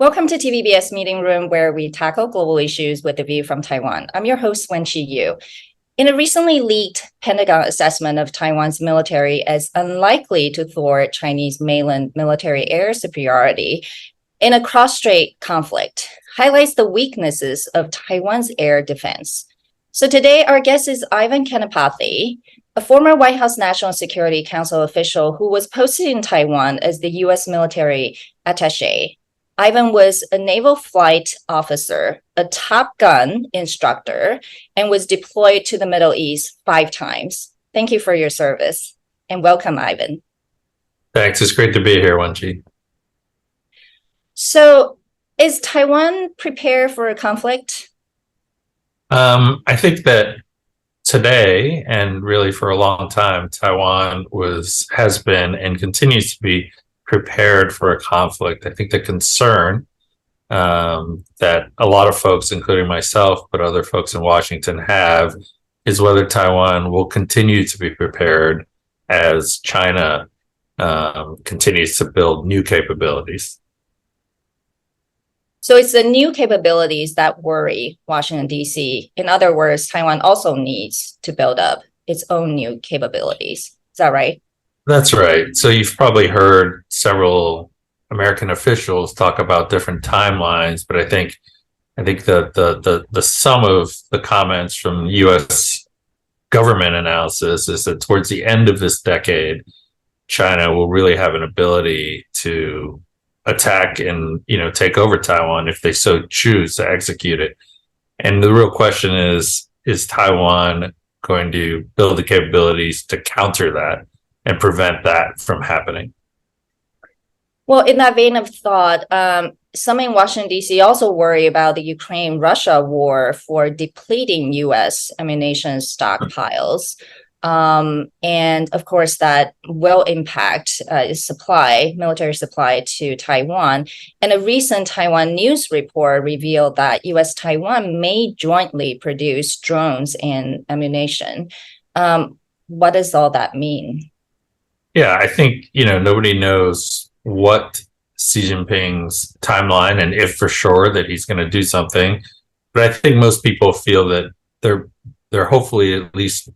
Welcome to TVBS Meeting Room, where we tackle global issues with a view from Taiwan. I'm your host, Wen-Chi Yu. In a recently leaked Pentagon assessment of Taiwan's military as unlikely to thwart Chinese mainland military air superiority in a cross-strait conflict, highlights the weaknesses of Taiwan's air defense. So today, our guest is Ing-wen Kanapathy, a former White House National Security Council official who was posted in Taiwan as the U.S. military attaché. Ing-wen was a naval flight officer, a Top Gun instructor, and was deployed to the Middle East 5 times. Thank you for your service, and welcome, Ing-wen. Thanks. It's great to be here, Wen-Chi. So, is Taiwan prepared for a conflict? I think that today, and really for a long time, Taiwan has been and continues to be prepared for a conflict. I think the concern that a lot of folks, including myself, but other folks in Washington have, is whether Taiwan will continue to be prepared as China continues to build new capabilities. So it's the new capabilities that worry Washington, D.C. In other words, Taiwan also needs to build up its own new capabilities. Is that right? That's right. So you've probably heard several American officials talk about different timelines, but I think the sum of the comments from U.S. government analysis is that towards the end of this decade, China will really have an ability to attack and take over Taiwan if they so choose to execute it. And the real question is Taiwan going to build the capabilities to counter that and prevent that from happening? Well, in that vein of thought, some in Washington, D.C. also worry about the Ukraine-Russia war for depleting U.S. ammunition stockpiles. And of course, that will impact military supply to Taiwan. And a recent Taiwan news report revealed that U.S.-Taiwan may jointly produce drones and ammunition. What does all that mean? Yeah, I think, nobody knows what Xi Jinping's timeline and if for sure that he's going to do something. But I think most people feel that there hopefully at least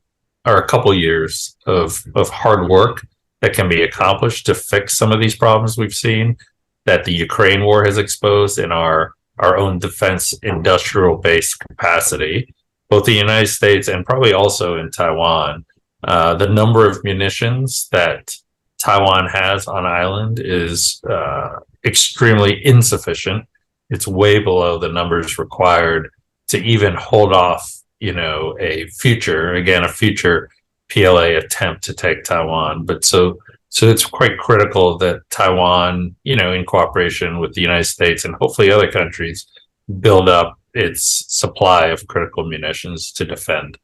are a couple years of hard work that can be accomplished to fix some of these problems we've seen that the Ukraine war has exposed in our own defense industrial base capacity, both the United States and probably also in Taiwan. The number of munitions that Taiwan has on island is extremely insufficient. It's way below the numbers required to even hold off, a future PLA attempt to take Taiwan. But so it's quite critical that Taiwan, in cooperation with the United States and hopefully other countries, build up its supply of critical munitions to defend.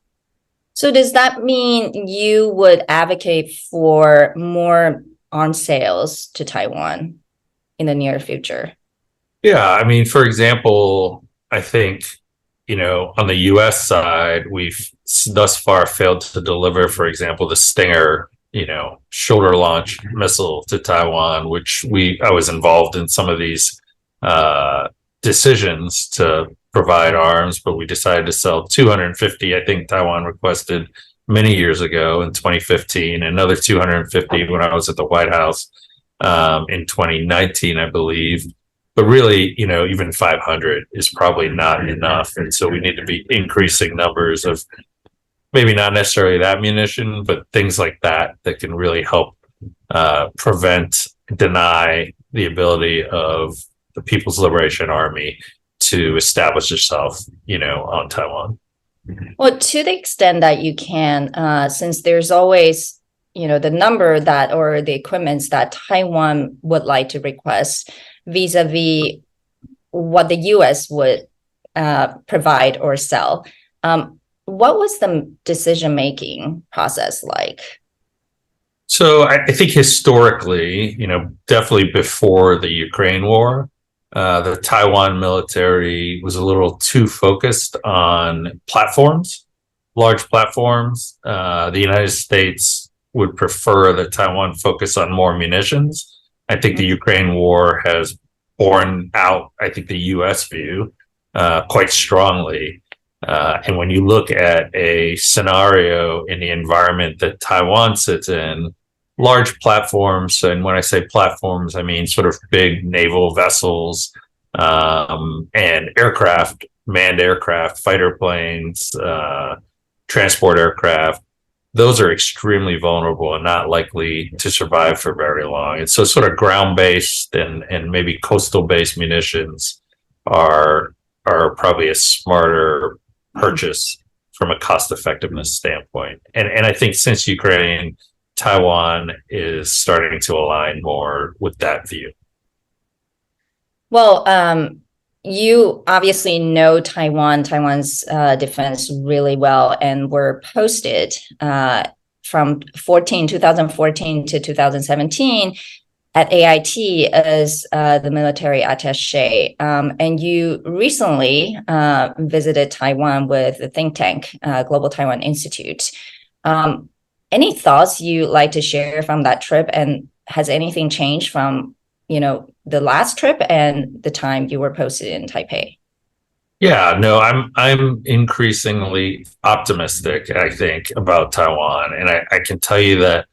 So does that mean you would advocate for more arms sales to Taiwan in the near future? Yeah, I mean, for example, I think, on the U.S. side, we've thus far failed to deliver, for example, the Stinger, shoulder launch missile to Taiwan, which I was involved in some of these decisions to provide arms, but we decided to sell 250. I think Taiwan requested many years ago in 2015, another 250 when I was at the White House in 2019, I believe. But really, even 500 is probably not enough. And so we need to be increasing numbers of maybe not necessarily that munition, but things like that can really help deny the ability of the People's Liberation Army to establish itself, on Taiwan. Well, to the extent that you can, since there's always, the number that or the equipments that Taiwan would like to request vis-a-vis what the U.S. would provide or sell. What was the decision-making process like? So I think historically, definitely before the Ukraine war, the Taiwan military was a little too focused on platforms, large platforms. The United States would prefer that Taiwan focus on more munitions. I think the Ukraine war has borne out, I think, the U.S. view quite strongly. And when you look at a scenario in the environment that Taiwan sits in, large platforms, and when I say platforms, I mean sort of big naval vessels and aircraft, manned aircraft, fighter planes, transport aircraft, those are extremely vulnerable and not likely to survive for very long. And so sort of ground-based and maybe coastal-based munitions are probably a smarter purchase from a cost-effectiveness standpoint. And I think since Ukraine, Taiwan is starting to align more with that view. Well, you obviously know Taiwan's defense really well, and were posted from 2014 to 2017 at AIT as the military attaché. And you recently visited Taiwan with the think tank, Global Taiwan Institute. Any thoughts you'd like to share from that trip? And has anything changed from, the last trip and the time you were posted in Taipei? Yeah, no, I'm increasingly optimistic, I think, about Taiwan. And I can tell you that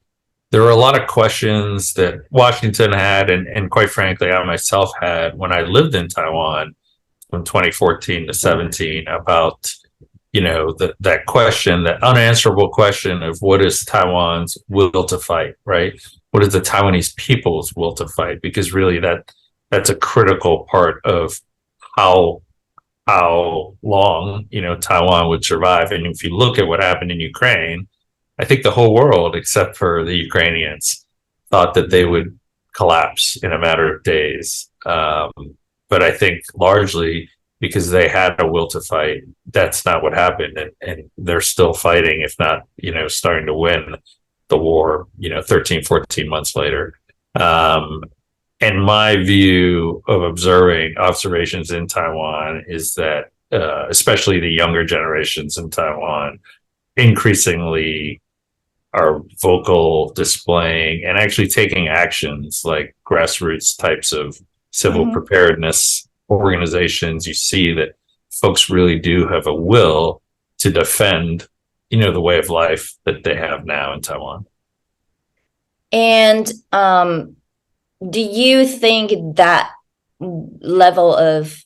there were a lot of questions that Washington had, and quite frankly, I myself had when I lived in Taiwan from 2014 to 17 about, that question, that unanswerable question of what is Taiwan's will to fight, right? What is the Taiwanese people's will to fight? Because really that's a critical part of how long, Taiwan would survive. And if you look at what happened in Ukraine, I think the whole world, except for the Ukrainians, thought that they would collapse in a matter of days. But I think largely because they had a will to fight, that's not what happened. And they're still fighting, if not, starting to win the war, 13, 14 months later. And my view of observations in Taiwan is that, especially the younger generations in Taiwan, increasingly are vocal, displaying, and actually taking actions like grassroots types of civil preparedness organizations. You see that folks really do have a will to defend, the way of life that they have now in Taiwan. And do you think that level of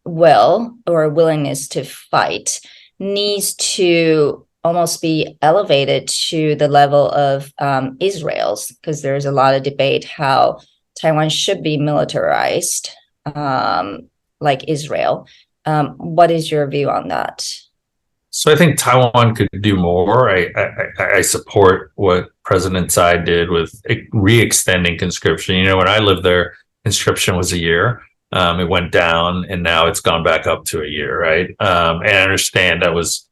will or willingness to fight needs to almost be elevated to the level of Israel's? Because there's a lot of debate how Taiwan should be militarized like Israel. What is your view on that? So I think Taiwan could do more. I support what President Tsai did with re-extending conscription. When I lived there, conscription was a year. It went down, and now it's gone back up to a year, right? And I understand that was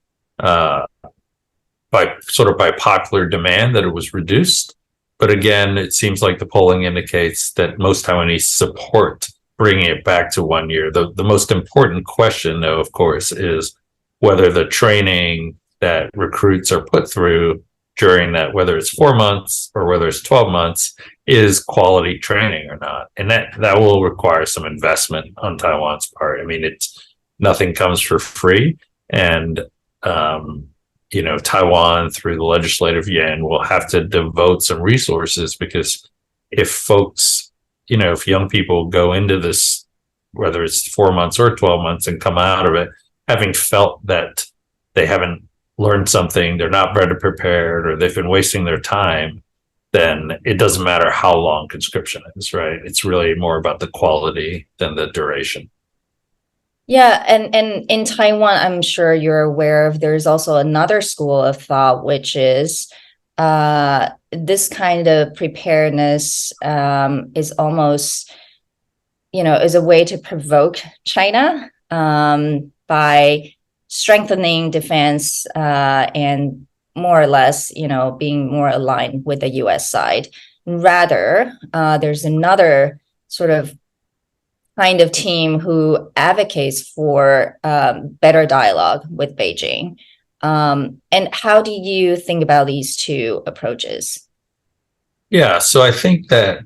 by popular demand that it was reduced. But again, it seems like the polling indicates that most Taiwanese support bringing it back to 1 year. The most important question, though, of course, is whether the training that recruits are put through during that, whether it's 4 months or whether it's 12 months, is quality training or not. And that will require some investment on Taiwan's part. I mean, nothing comes for free. And, Taiwan through the legislative yuan will have to devote some resources, because if folks, if young people go into this, whether it's 4 months or 12 months, and come out of it having felt that they haven't learned something, they're not better prepared, or they've been wasting their time, then it doesn't matter how long conscription is, right? It's really more about the quality than the duration. Yeah, and in Taiwan, I'm sure you're aware of, there's also another school of thought, which is this kind of preparedness is almost, is a way to provoke China by strengthening defense and more or less, being more aligned with the U.S. side. Rather, there's another sort of kind of team who advocates for better dialogue with Beijing. And how do you think about these two approaches? Yeah, so I think that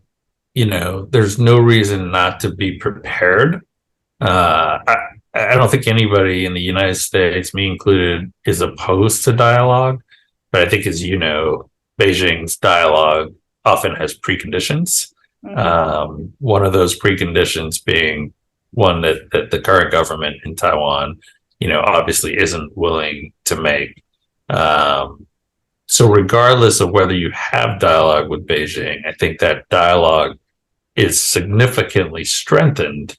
there's no reason not to be prepared. I don't think anybody in the United States, me included, is opposed to dialogue. But I think, as you know, Beijing's dialogue often has preconditions. One of those preconditions being one that the current government in Taiwan, obviously isn't willing to make. So regardless of whether you have dialogue with Beijing, I think that dialogue is significantly strengthened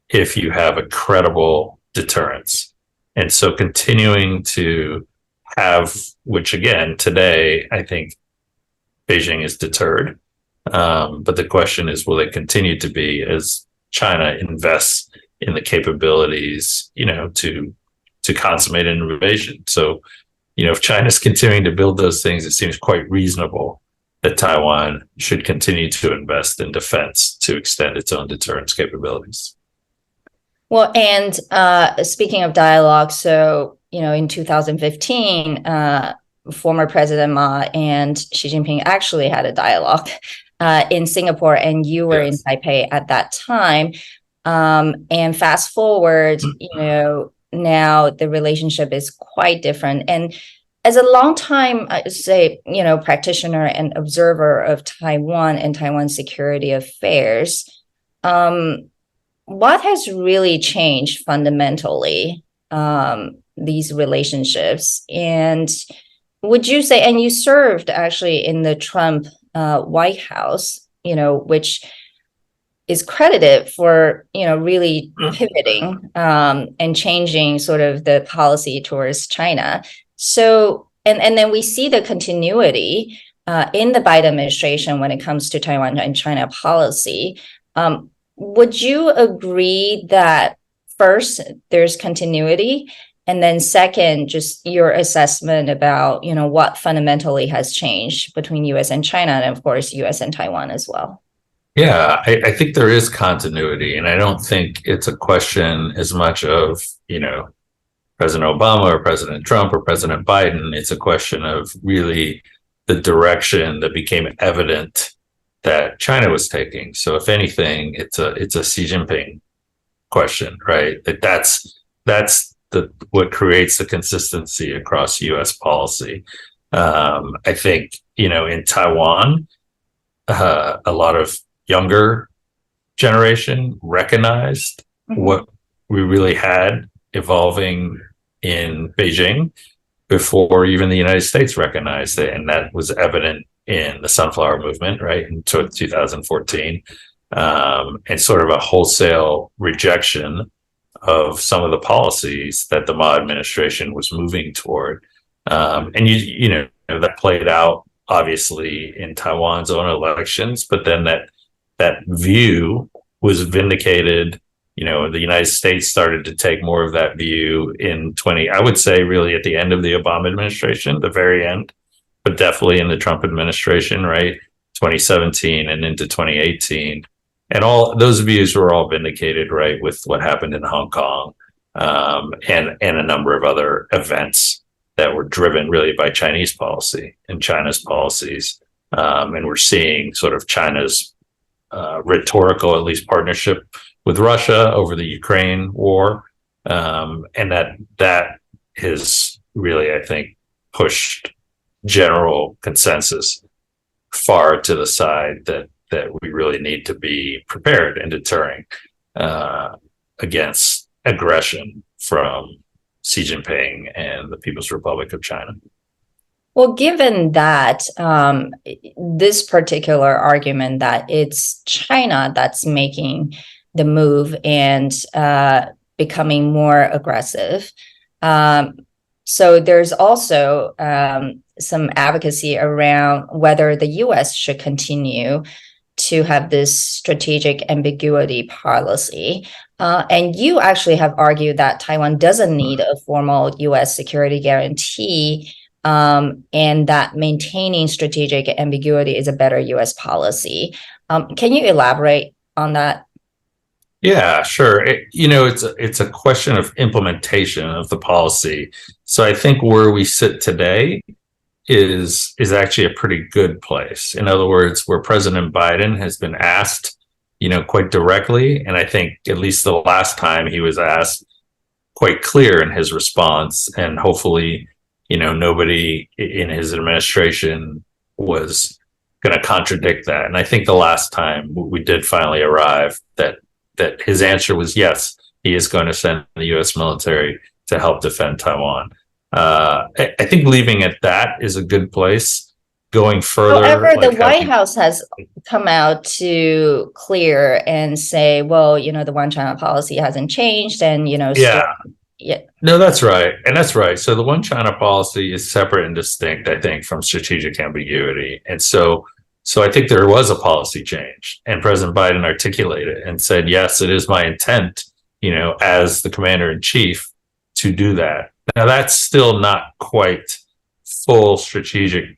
if you have a credible deterrence. And so continuing to have, which again, today, I think Beijing is deterred. But the question is, will they continue to be as China invests in the capabilities, to consummate an invasion? So, if China's continuing to build those things, it seems quite reasonable that Taiwan should continue to invest in defense to extend its own deterrence capabilities. Well, and speaking of dialogue, so, in 2015, former President Ma and Xi Jinping actually had a dialogue in Singapore, and you were in Taipei at that time. And fast forward, now the relationship is quite different. And as a longtime, practitioner and observer of Taiwan and Taiwan security affairs, what has really changed fundamentally these relationships? And would you say, and you served actually in the Trump White House, which is credited for, really pivoting and changing sort of the policy towards China. So, and then we see the continuity in the Biden administration when it comes to Taiwan and China policy. Would you agree that first, there's continuity, and then second, just your assessment about, what fundamentally has changed between U.S. and China, and of course, U.S. and Taiwan as well? Yeah, I think there is continuity, and I don't think it's a question as much of, President Obama or President Trump or President Biden. It's a question of really the direction that became evident that China was taking. So if anything, it's a Xi Jinping question, right? That's what creates the consistency across U.S. policy. I think, in Taiwan, a lot of younger generation recognized what we really had evolving in Beijing before even the United States recognized it. And that was evident in the Sunflower Movement, right, in 2014, and sort of a wholesale rejection of some of the policies that the Ma administration was moving toward. And that played out obviously in Taiwan's own elections, but then that view was vindicated. The United States started to take more of that view I would say really at the end of the Obama administration, the very end, but definitely in the Trump administration, right? 2017 and into 2018. And all those views were all vindicated, right, with what happened in Hong Kong, and a number of other events that were driven really by Chinese policy and China's policies. And we're seeing sort of China's rhetorical, at least, partnership with Russia over the Ukraine war. And that has really, I think, pushed general consensus far to the side that we really need to be prepared and deterring against aggression from Xi Jinping and the People's Republic of China. Well, given that this particular argument that it's China that's making the move and becoming more aggressive, so there's also some advocacy around whether the U.S. should continue to have this strategic ambiguity policy. And you actually have argued that Taiwan doesn't need a formal U.S. security guarantee, and that maintaining strategic ambiguity is a better U.S. policy. Can you elaborate on that? Yeah, sure. It's a question of implementation of the policy. So I think where we sit today is actually a pretty good place. In other words, where President Biden has been asked, quite directly, and I think at least the last time he was asked, quite clear in his response, and hopefully, nobody in his administration was going to contradict that. And I think the last time we did finally arrive, that his answer was yes, he is going to send the U.S. military to help defend Taiwan. I think leaving at that is a good place. Going further, however, the White House has come out to clear and say, well, the one China policy hasn't changed, and yeah. No, that's right. And that's right. So the one China policy is separate and distinct, I think, from strategic ambiguity. And so I think there was a policy change, and President Biden articulated and said, yes, it is my intent, as the commander in chief, to do that. Now, that's still not quite full strategic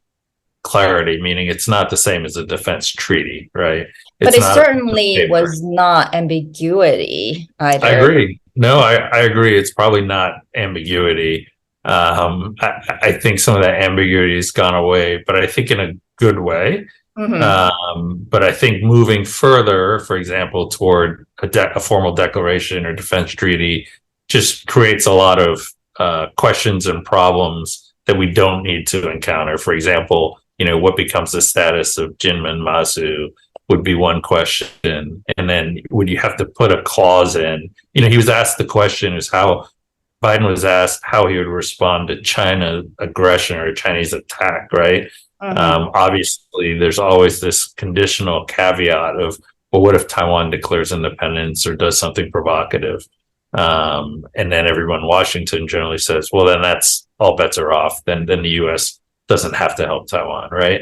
clarity, meaning it's not the same as a defense treaty, right? But it certainly was not ambiguity either. I agree. No, I agree. It's probably not ambiguity. I think some of that ambiguity has gone away, but I think in a good way. But I think moving further, for example, toward a formal declaration or defense treaty, just creates a lot of questions and problems that we don't need to encounter. For example, what becomes the status of Jinmen Masu would be one question. And then would you have to put a clause in? He was asked the question is how Biden was asked how he would respond to China aggression or Chinese attack, right? Obviously, there's always this conditional caveat of, well, what if Taiwan declares independence or does something provocative? And then everyone in Washington generally says, well, then that's all bets are off. Then the U.S. doesn't have to help Taiwan, right?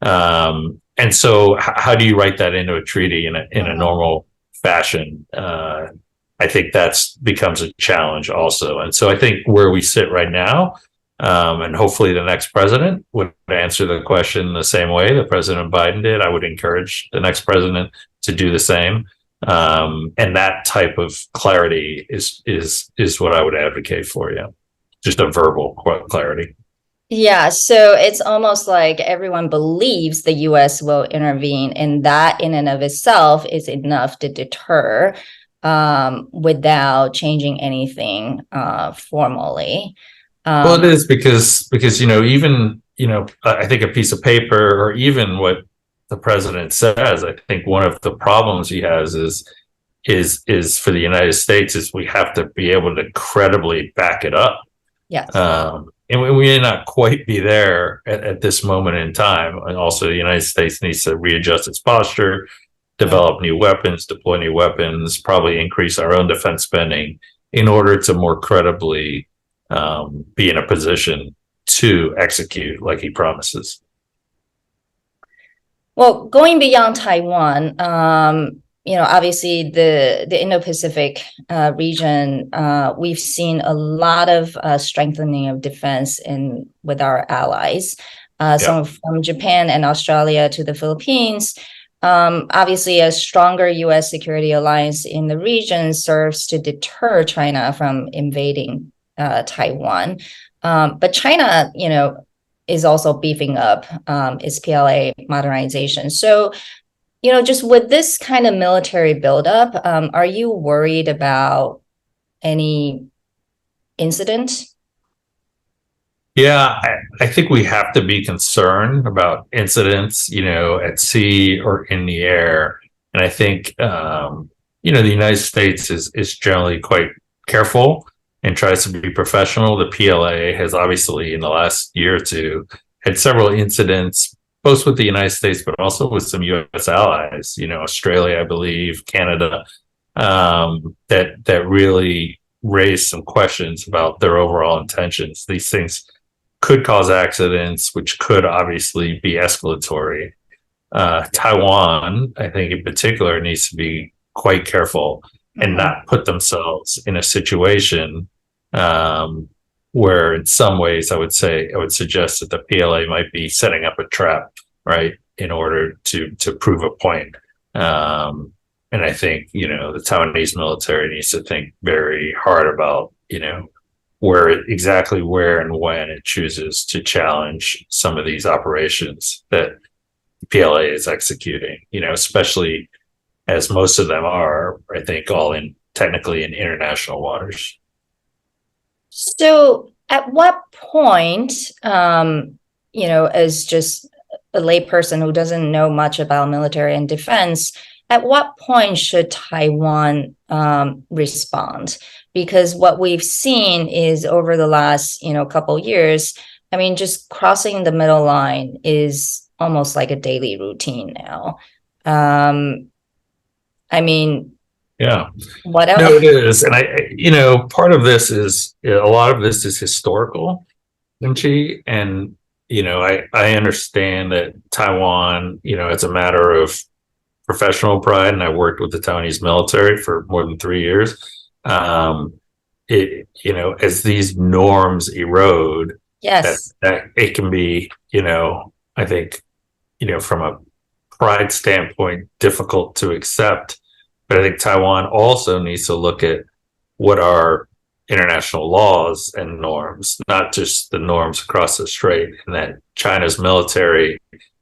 And so how do you write that into a treaty in a normal fashion? I think that's becomes a challenge also. And so I think where we sit right now, and hopefully the next president would answer the question the same way that President Biden did. I would encourage the next president to do the same. And that type of clarity is what I would advocate for you. Just a verbal clarity. Yeah, so it's almost like everyone believes the U.S. will intervene, and that in and of itself is enough to deter without changing anything formally. Well, it is because even I think a piece of paper or even what the president says, I think one of the problems he has is for the United States is we have to be able to credibly back it up. Yes. And we may not quite be there at this moment in time. And also the United States needs to readjust its posture, develop new weapons, deploy new weapons, probably increase our own defense spending in order to more credibly be in a position to execute like he promises. Well, going beyond Taiwan, obviously the Indo-Pacific region, we've seen a lot of strengthening of defense with our allies, some from Japan and Australia to the Philippines. Obviously, a stronger U.S. security alliance in the region serves to deter China from invading Taiwan. But China, is also beefing up its PLA modernization. So, just with this kind of military buildup, are you worried about any incident? Yeah, I think we have to be concerned about incidents, at sea or in the air. And I think, the United States is generally quite careful and tries to be professional. The PLA has obviously in the last year or two had several incidents, both with the United States, but also with some U.S. allies, Australia, I believe, Canada, that really raised some questions about their overall intentions. These things could cause accidents, which could obviously be escalatory. Taiwan, I think in particular, needs to be quite careful and not put themselves in a situation where in some ways I would suggest that the PLA might be setting up a trap, right, in order to prove a point. And I think, the Taiwanese military needs to think very hard about, exactly where and when it chooses to challenge some of these operations that PLA is executing, especially as most of them are, I think, all technically in international waters. So at what point, as just a layperson who doesn't know much about military and defense, at what point should Taiwan respond? Because what we've seen is over the last, couple years, I mean, just crossing the middle line is almost like a daily routine now. I mean, yeah, what else? No, it is, and part of this is a lot of this is historical, Chi, and I understand that Taiwan, it's a matter of professional pride, and I worked with the Taiwanese military for more than 3 years. As these norms erode, Yes, that it can be, I think, from a pride standpoint, difficult to accept. But I think Taiwan also needs to look at what are international laws and norms, not just the norms across the strait, and that China's military,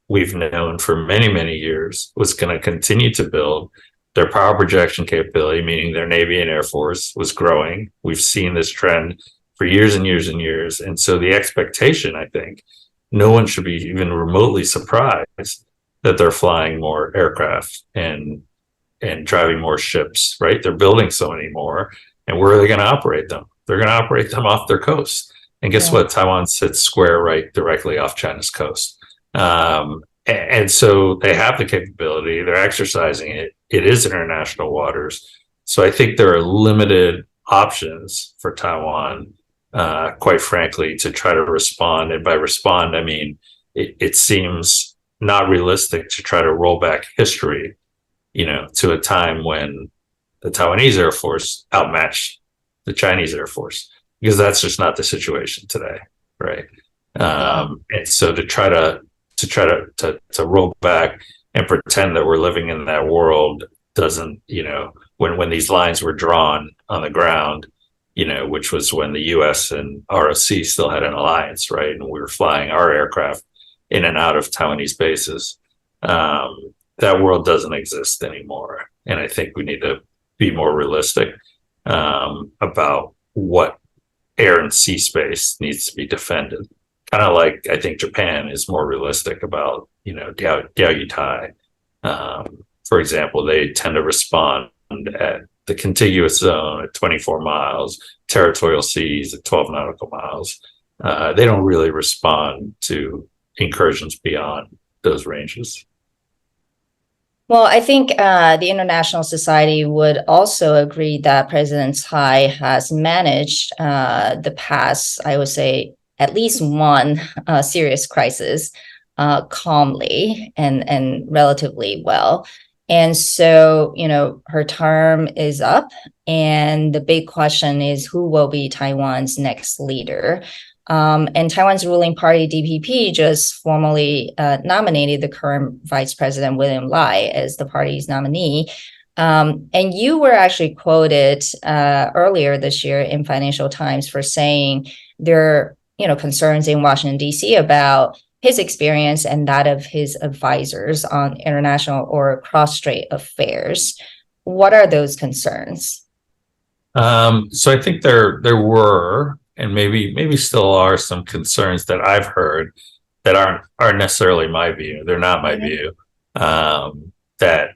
we've known for many, many years, was going to continue to build. Their power projection capability, meaning their Navy and Air Force, was growing. We've seen this trend for years and years and years. And so the expectation, I think, no one should be even remotely surprised that they're flying more aircraft and driving more ships, right? They're building so many more. And where are they going to operate them? They're going to operate them off their coast. And guess what? Taiwan sits square right directly off China's coast. And so they have the capability, they're exercising it. It is international waters. So I think there are limited options for Taiwan, quite frankly, to try to respond. And by respond, I mean, it seems not realistic to try to roll back history, to a time when the Taiwanese Air Force outmatched the Chinese Air Force, because that's just not the situation today, right? And so to try to roll back and pretend that we're living in that world doesn't, when these lines were drawn on the ground, which was when the US and ROC still had an alliance, right? And we were flying our aircraft in and out of Taiwanese bases. That world doesn't exist anymore. And I think we need to be more realistic about what air and sea space needs to be defended. Kind of like I think Japan is more realistic about, Diaoyutai. For example, they tend to respond at the contiguous zone at 24 miles, territorial seas at 12 nautical miles. They don't really respond to incursions beyond those ranges. Well, I think the international society would also agree that President Tsai has managed the past, I would say, at least one serious crisis calmly and relatively well. And so, her term is up, and the big question is who will be Taiwan's next leader? And Taiwan's ruling party, DPP, just formally nominated the current Vice President, William Lai, as the party's nominee. And you were actually quoted earlier this year in Financial Times for saying there are, concerns in Washington, D.C. about his experience and that of his advisors on international or cross-strait affairs. What are those concerns? So I think there were, and maybe still are, some concerns that I've heard that aren't necessarily my view. They're not my view. That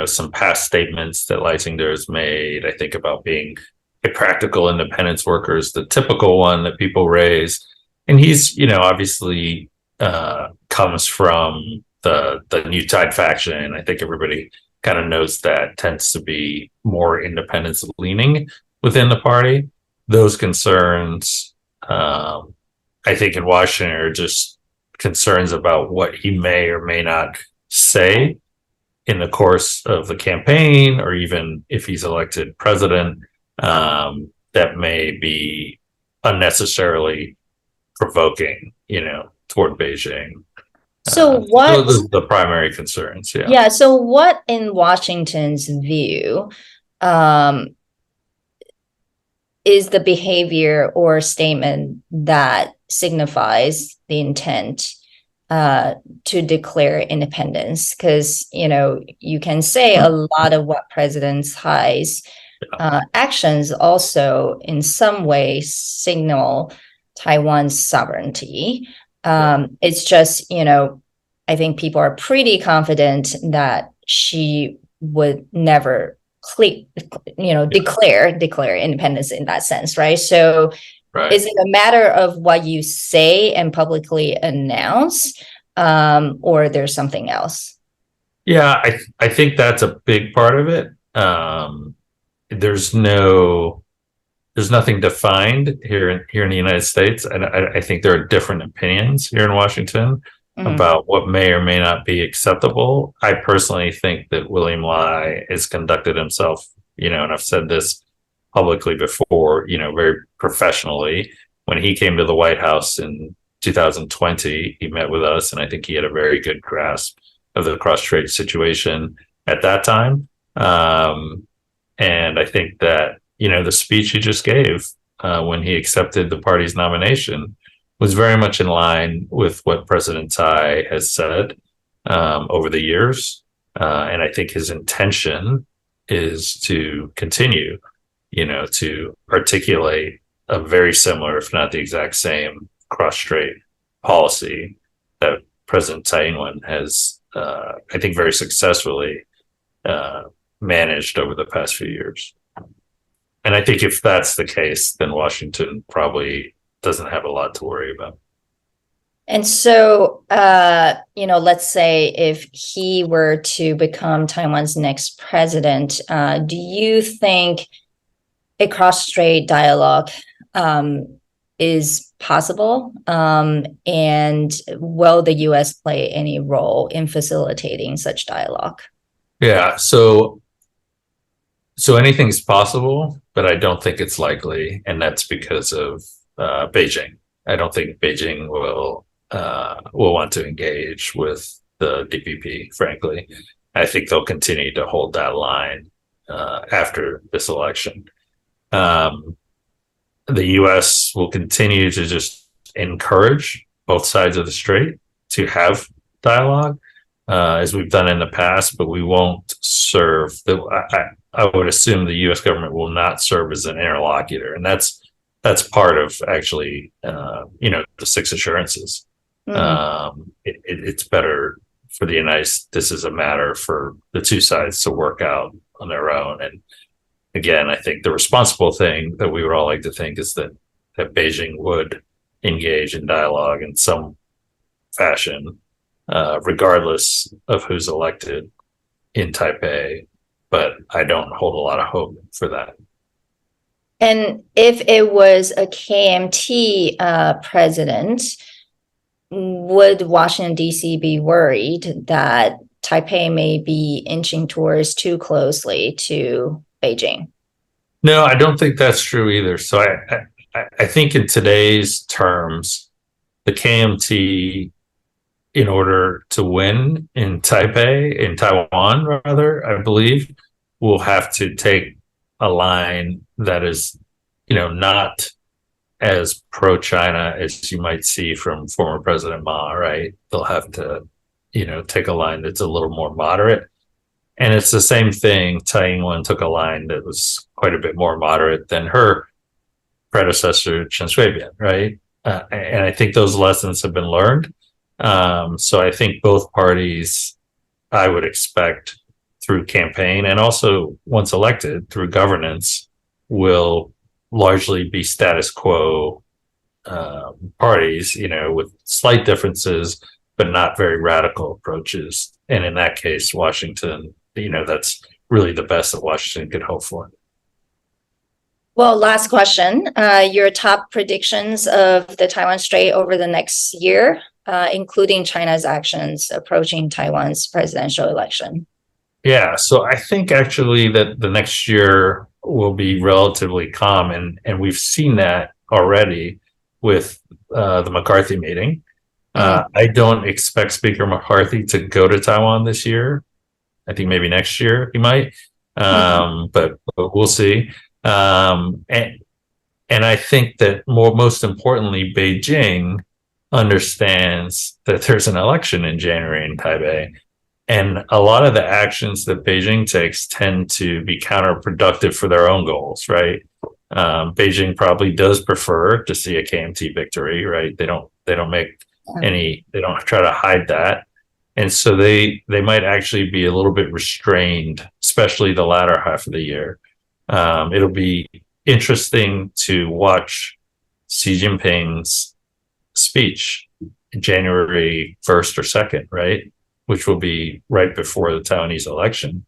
some past statements that Leisinger has made, I think, about being a practical independence worker is the typical one that people raise. And he's, obviously comes from the New Tide faction. I think everybody kind of knows that tends to be more independence leaning within the party. Those concerns, I think, in Washington are just concerns about what he may or may not say in the course of the campaign, or even if he's elected president, that may be unnecessarily provoking, toward Beijing. So what? Those are the primary concerns. Yeah. Yeah. So what, in Washington's view, is the behavior or statement that signifies the intent to declare independence? Because, you can say a lot of what President Tsai's actions also in some way signal Taiwan's sovereignty. It's just, I think people are pretty confident that she would never declare independence in that sense, right? So is it a matter of what you say and publicly announce, or there's something else? Yeah, I think that's a big part of it. There's nothing defined here in the United States, and I think there are different opinions here in Washington about what may or may not be acceptable. I personally think that William Lai has conducted himself, and I've said this publicly before, very professionally. When he came to the White House in 2020, he met with us, and I think he had a very good grasp of the cross-strait situation at that time. And I think that, the speech he just gave when he accepted the party's nomination was very much in line with what President Tsai has said over the years. And I think his intention is to continue, to articulate a very similar, if not the exact same, cross-strait policy that President Tsai Ing-wen has, I think, very successfully managed over the past few years. And I think if that's the case, then Washington probably doesn't have a lot to worry about. And so, let's say if he were to become Taiwan's next president, do you think a cross-strait dialogue is possible? And will the U.S. play any role in facilitating such dialogue? Yeah, so anything's possible, but I don't think it's likely, and that's because of Beijing. I don't think Beijing will want to engage with the DPP, frankly. I think they'll continue to hold that line after this election. The U.S. will continue to just encourage both sides of the strait to have dialogue, as we've done in the past, but we won't serve. I would assume the U.S. government will not serve as an interlocutor, and that's part of actually, the six assurances. It's better for the United States. This is a matter for the two sides to work out on their own. And again, I think the responsible thing that we would all like to think is that Beijing would engage in dialogue in some fashion, regardless of who's elected in Taipei. But I don't hold a lot of hope for that. And if it was a KMT president, would Washington, D.C. be worried that Taipei may be inching towards too closely to Beijing? No, I don't think that's true either. So I think in today's terms, the KMT, in order to win in Taiwan, rather, I believe, will have to take a line that is, not as pro-China as you might see from former President Ma, right? They'll have to, take a line that's a little more moderate. And it's the same thing. Tsai Ing-wen took a line that was quite a bit more moderate than her predecessor, Chen Shui-bian, right? And I think those lessons have been learned. So I think both parties, I would expect, through campaign and also once elected through governance, will largely be status quo parties, with slight differences, but not very radical approaches. And in that case, Washington, that's really the best that Washington could hope for. Well, last question. Your top predictions of the Taiwan Strait over the next year, including China's actions approaching Taiwan's presidential election. Yeah, so I think actually that the next year will be relatively calm, and we've seen that already with the McCarthy meeting. I don't expect Speaker McCarthy to go to Taiwan this year. I think maybe next year he might, but we'll see. And And I think that most importantly, Beijing understands that there's an election in January in Taipei. And a lot of the actions that Beijing takes tend to be counterproductive for their own goals, right? Beijing probably does prefer to see a KMT victory, right? They don't make they don't try to hide that. And so they might actually be a little bit restrained, especially the latter half of the year. It'll be interesting to watch Xi Jinping's speech January 1st or 2nd, right? Which will be right before the Taiwanese election.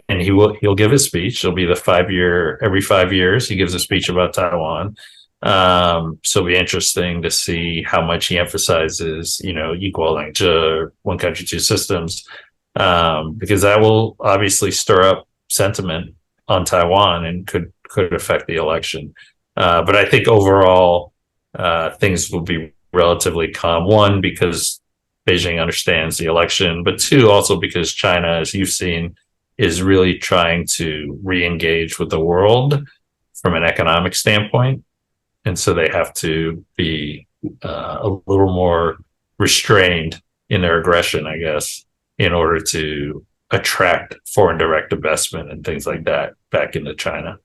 And he'll give his speech. It'll be every 5 years, he gives a speech about Taiwan. So it'll be interesting to see how much he emphasizes, equal one country, two systems, because that will obviously stir up sentiment on Taiwan and could affect the election. But I think overall, things will be relatively calm. One, because Beijing understands the election, but two, also because China, as you've seen, is really trying to re-engage with the world from an economic standpoint. And so they have to be a little more restrained in their aggression, I guess, in order to attract foreign direct investment and things like that back into China.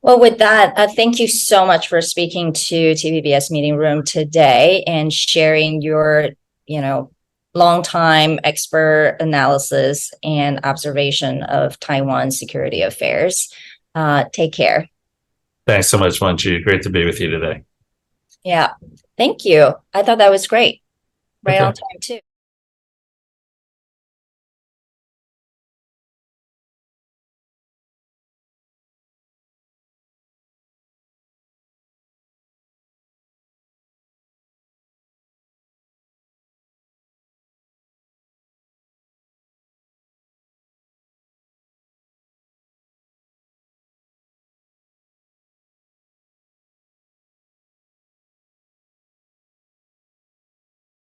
Well, with that, thank you so much for speaking to TVBS Meeting Room today and sharing your, long time expert analysis and observation of Taiwan's security affairs. Take care. Thanks so much, Munchi. Great to be with you today. Yeah, thank you. I thought that was great. Right on time, too.